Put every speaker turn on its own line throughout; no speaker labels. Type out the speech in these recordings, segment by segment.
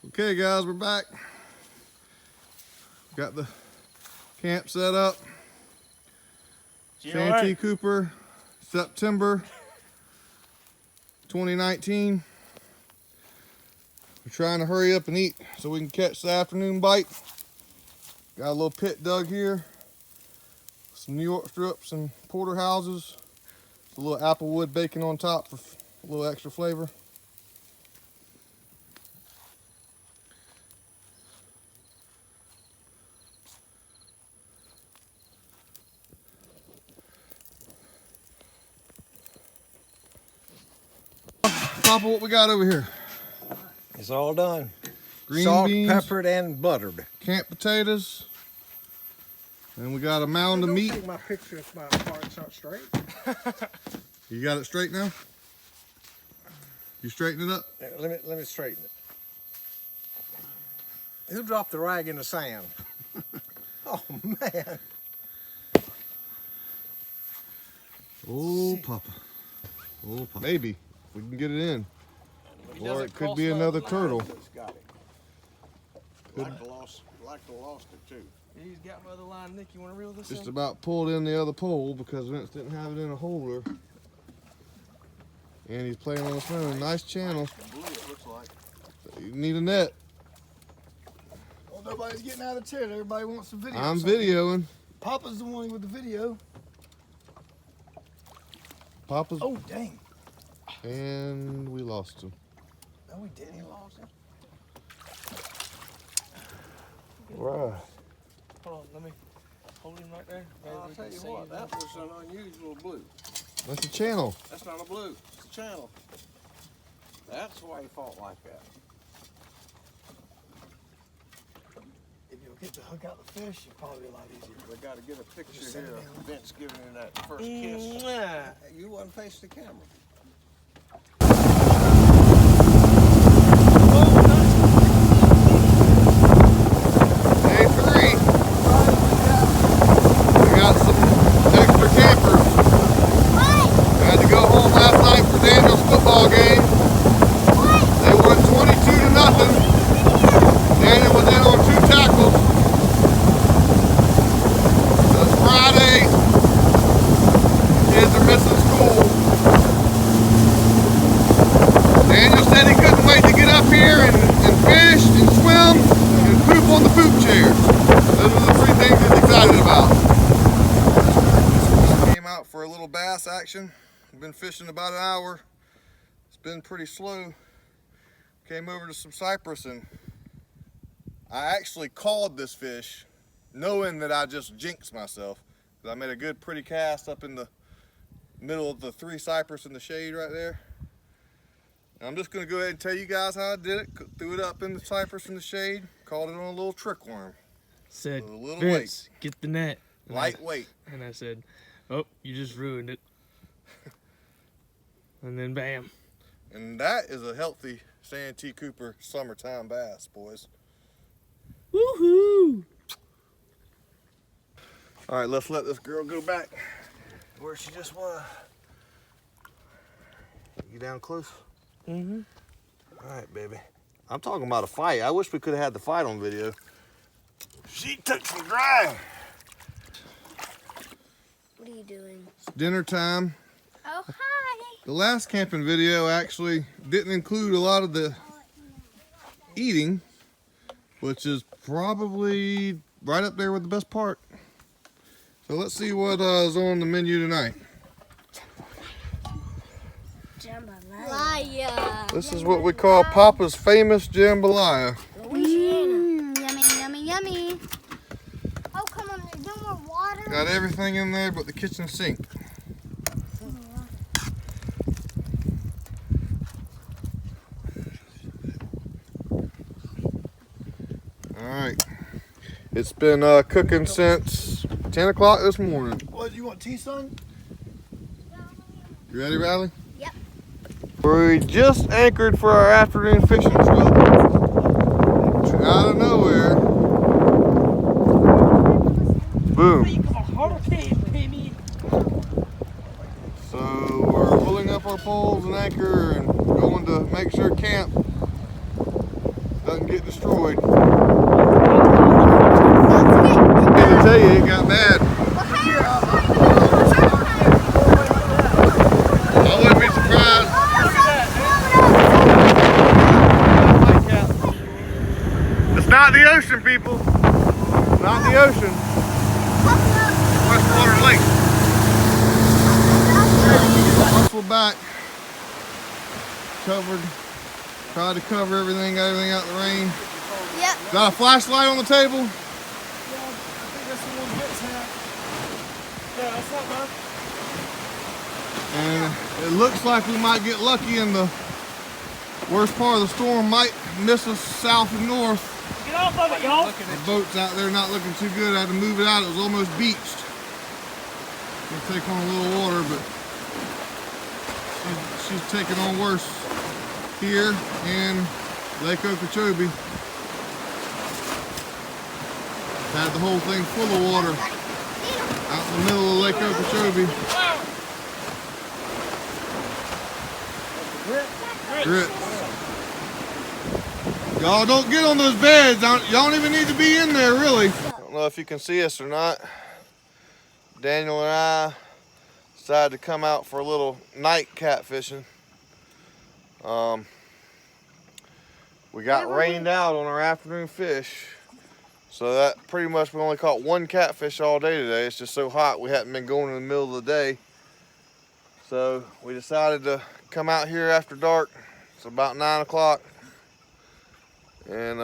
Okay guys, we're back. Got the camp set up. Santee Cooper, September 2019. We're trying to hurry up and eat so we can catch the afternoon bite. Got a little pit dug here. Some New York strips and porterhouses. A little applewood bacon on top for a little extra flavor. Papa, what we got over here?
It's all done.
Green
Salt,
beans,
peppered, and buttered.
camp potatoes, and we got a mound of meat.
Don't take my picture if my part's not straight.
You got it straight now? You straighten it up?
Let me straighten it. Who dropped the rag in the sand? Oh man.
Oh, Papa. Oh, Papa. Maybe we can get it in. Or it could be another turtle.
Got it.
Like to lost it too.
He's got my other line. Nick, you want to reel this
Just
in?
about pulled in the other pole because Vince didn't have it in a holder. And he's playing on the phone. Nice channel.
Blue, it looks like.
You need a net.
Well, nobody's getting out of the tent. Everybody wants the video.
I'm videoing.
Papa's the one with the video.
Papa's.
Oh, dang.
And we lost him.
No, we didn't. He lost him.
Right.
Hold on. Let me hold him right there.
I'll tell you what, that was an unusual blue.
That's the channel.
That's not a blue, it's a channel. That's why he fought like that.
If you'll get to hook out the fish, it'll probably be a lot easier.
We got to get a picture
Just set
here
it
of
down.
Vince giving him that first kiss. You wasn't face the camera.
Day 3. We got some extra campers. Had to go home last night for Daniel's football game. They won 22-0. Daniel was in on 2 tackles. It's Friday. Kids are missing school. Daniel said he couldn't wait to get up here and fish and swim and poop on the poop chair. Those are the 3 things he's excited about. Came out for a little bass action. We've been fishing about an hour. It's been pretty slow. Came over to some cypress and I actually called this fish knowing that I just jinxed myself. I made a good pretty cast up in the middle of the 3 cypress in the shade right there. I'm just going to go ahead and tell you guys how I did it. Threw it up in the cypress in the shade. Caught it on a little trick worm.
Said,
A little
Vince, get the net.
Lightweight.
And I said, oh, you just ruined it. And then bam.
And that is a healthy Santee Cooper summertime bass, boys.
Woohoo!
All right, let's let this girl go back
Where she just was.
You down close?
Mm-hmm.
All right, baby. I'm talking about a fight. I wish we could have had the fight on video. She took some drive.
What are you doing?
It's dinner time.
Oh, hi.
The last camping video actually didn't include a lot of the eating, which is probably right up there with the best part. So let's see what is on the menu tonight.
Jambalaya.
This is what we call Papa's famous jambalaya.
Yummy, yummy, yummy. Oh, come on. There's no more water.
Got everything in there but the kitchen sink. Alright. It's been cooking since 10 o'clock this morning.
What, you want tea, son?
You ready, Riley?
Yep.
We just anchored for our afternoon fishing trip. Out of nowhere. Boom. So we're pulling up our poles and anchor and going to make sure camp. doesn't get destroyed. I can tell you, it got bad. I wouldn't be surprised. It's not the ocean, people. Not the ocean. Freshwater lake. Muscle back. Covered. Tried to cover everything, got everything out of the rain.
Yep.
Got a flashlight on the table.
I think that's the one Vince had. Yeah, that's not bad.
And it looks like we might get lucky and the worst part of the storm might miss us south and north.
Get off of it, y'all.
The boat's out there not looking too good. I had to move it out. It was almost beached. Gonna take on a little water, but she's taking on worse here in Lake Okeechobee. Had the whole thing full of water out in the middle of Lake Okeechobee. Grits. Y'all don't get on those beds. Y'all don't even need to be in there, really. I don't know if you can see us or not. Daniel and I decided to come out for a little night catfishing. We got rained out on our afternoon fish. So that pretty much we only caught one catfish all day today. It's just so hot we hadn't been going in the middle of the day. So we decided to come out here after dark. It's about 9 o'clock. And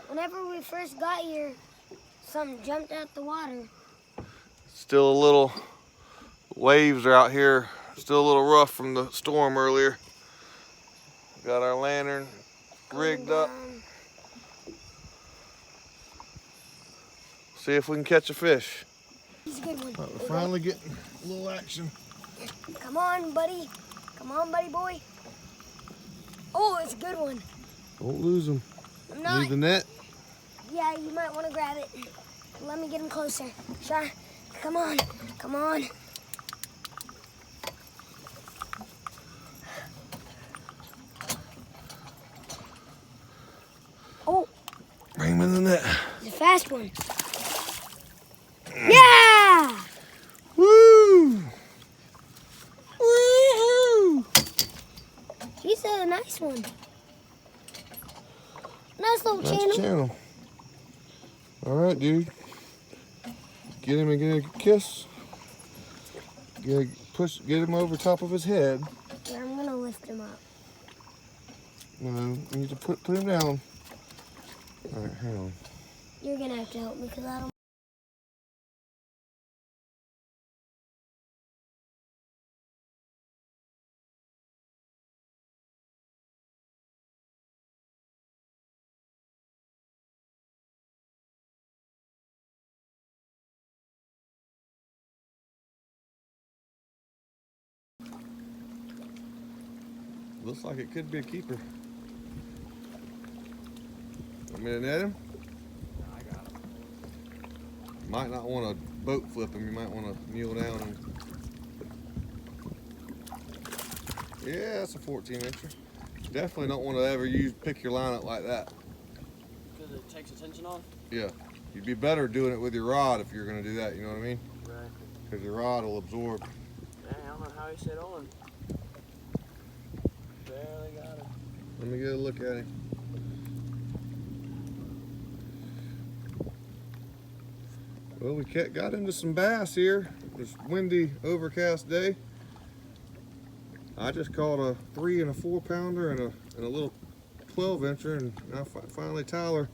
Whenever we first got here, something jumped out the water.
still a little, waves are out here. Still a little rough from the storm earlier. Got our lantern rigged up. See if we can catch a fish.
He's a good one.
We're finally getting a little action.
Come on, buddy. Come on, buddy boy. Oh, it's a good one.
Don't lose them.
I'm not.
Leave the net.
Yeah, you might want to grab it. Let me get him closer. Sean, come on. Come on. Oh,
Bring him in the net.
it's a fast one. Yeah!
Woo!
Woo-hoo! He's a nice one. Nice little
Nice
channel.
channel. All right, dude. Get him and get a kiss. Get him over top of his head.
Yeah, I'm gonna lift him up.
No, you need to put him down. All right, hang on.
You're gonna have to help me because I don't.
Looks like it could be a keeper. Want me to net him?
I got him.
Might not want to boat flip him. You might want to kneel down and. Yeah, that's a 14-incher. Definitely don't want to ever pick your line up like that.
Because it takes attention off?
Yeah, you'd be better doing it with your rod if you're going to do that. You know what I mean?
Right.
Because your rod will absorb.
Man, I don't know how he stayed on. Barely got him.
Let me get a look at him. Well, we got into some bass here. This windy, overcast day. I just caught a 3 and a 4 pounder and a little 12-incher, and now finally Tyler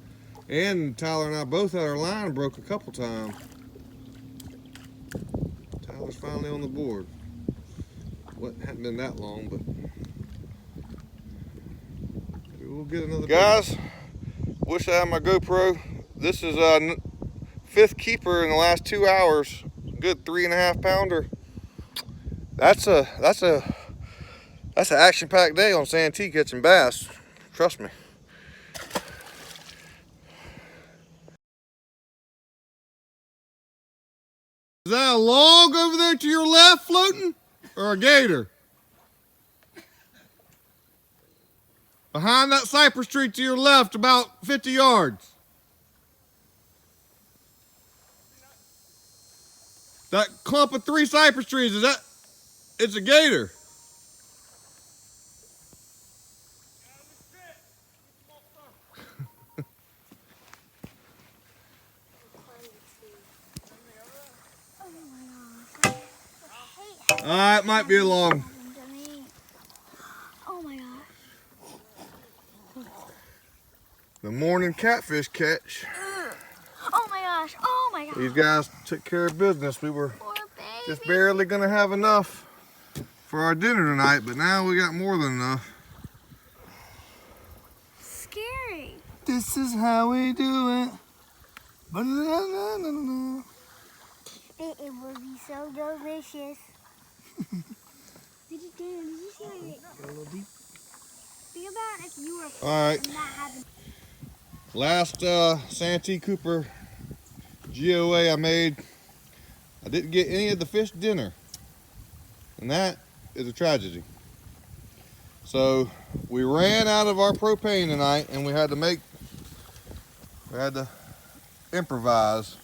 and I both had our line broke a couple times. Tyler's finally on the board. Hadn't been that long, but we'll get another. Guys, wish I had my GoPro. This is 5th keeper in the last 2 hours. Good 3.5 pounder. That's an action-packed day on Santee catching bass. Trust me. Is that a log over there to your left floating? Or a gator? Behind that cypress tree to your left, about 50 yards. That clump of 3 cypress trees, is that? It's a gator. It might be along.
Oh my gosh.
The morning catfish catch.
Oh my gosh. Oh my gosh.
These guys took care of business. We were
Poor baby.
just barely gonna have enough for our dinner tonight, but now we got more than enough.
Scary.
This is how we do it. Ba-na-na-na-na-na.
It will be so delicious. Did you see it?
Go a little deep.
Think about if you were
All right,
not having.
last Santee Cooper GOA I made, I didn't get any of the fish dinner, and that is a tragedy. So we ran out of our propane tonight, and we had to improvise.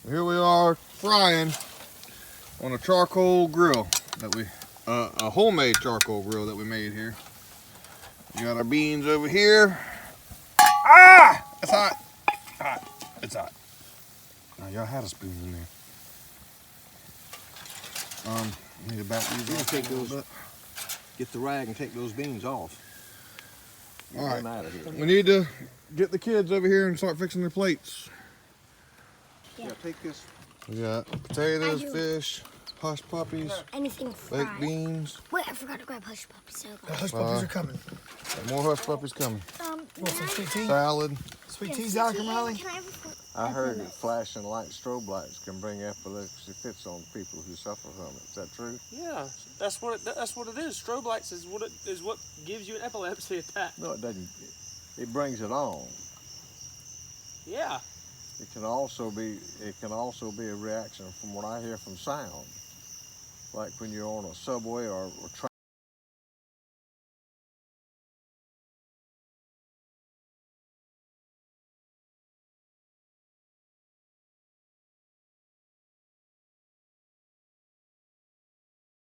Here we are frying on a charcoal grill that a homemade charcoal grill that we made here. We got our beans over here. Ah! It's hot. Hot. It's hot. Now y'all had a spoon in there. Need to back these off
take
a little
those-
bit.
Get the rag and take those beans off.
All right.
Get them out of here.
We need to get the kids over here and start fixing their plates.
Yeah, take this.
We got potatoes,
I do.
fish, hush puppies,
Anything fried.
baked beans.
Wait, I forgot to grab hush puppies. So
The hush puppies are coming.
More hush puppies coming.
Want some sweet tea?
Salad.
Sweet tea, Zach and Molly?
Can I have
I heard that flashing light strobe lights can bring epilepsy fits on people who suffer from it. Is that true?
Yeah, that's what it is. Strobe lights is what gives you an epilepsy attack.
No, it doesn't. It brings it on.
Yeah.
It can also be a reaction from what I hear from sound. Like when you're on a subway or train.